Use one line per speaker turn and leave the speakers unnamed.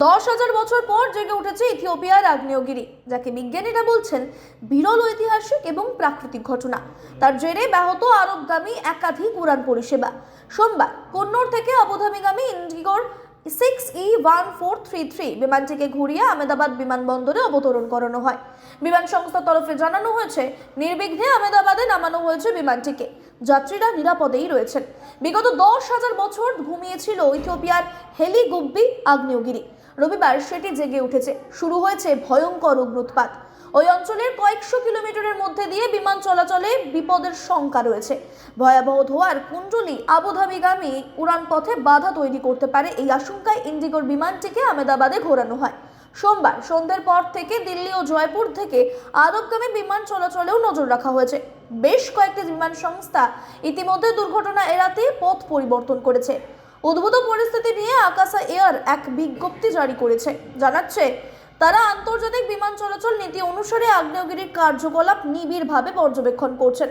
10,000 বছর পর জেগে উঠেছে ইথিওপিয়ার আগ্নেয়গিরি, যাকে বিজ্ঞানীরা বলছেন বিরল ঐতিহাসিক এবং প্রাকৃতিক ঘটনা। তার জেরে ব্যাহত আরবগামী একাধিক উড়ান পরিষেবা। সোমবার কন্নৌর থেকে আবুধাবিগামী ইন্ডিগোর 6E1433 বিমানটিকে ঘুরিয়ে আহমেদাবাদ বিমানবন্দরে অবতরণ করানো হয়। বিমান সংস্থার তরফে জানানো হয়েছে, নির্বিঘ্নে আহমেদাবাদে নামানো হয়েছে বিমানটিকে। যাত্রীরা নিরাপদেই রয়েছেন। বিগত 10,000 বছর ঘুমিয়েছিল ইথিওপিয়ার হেলিগুব্বি আগ্নেয়গিরি। রবিবার সেটি জেগে উঠেছে। শুরু হয়েছে ভয়ঙ্কর অগ্নুৎপাত। ওই অঞ্চলের কয়েকশো কিলোমিটারের মধ্যে দিয়ে বিমান চলাচলে বিপদের শঙ্কা রয়েছে। ভয়াবহ ধোঁয়ার কুণ্ডলী আবুধাবিগামী উড়ানপথে বাধা তৈরি করতে পারে, এই আশঙ্কায় ইন্ডিগোর বিমানটিকে আহমেদাবাদে ঘোরানো হয়। সোমবার সন্ধ্যের পর থেকে দিল্লি ও জয়পুর থেকে আরবগামী বিমান চলাচলেও নজর রাখা হয়েছে। বেশ কয়েকটি বিমান সংস্থা ইতিমধ্যে দুর্ঘটনা এড়াতে পথ পরিবর্তন করেছে। উদ্ভূত পরিস্থিতি নিয়ে আকাশা এয়ার এক বিজ্ঞপ্তি জারি করেছে। জানাচ্ছে, তারা আন্তর্জাতিক বিমান চলাচল নীতি অনুসারে আগ্নেয়গিরির কার্যকলাপ নিবিড়ভাবে পর্যবেক্ষণ করছেন।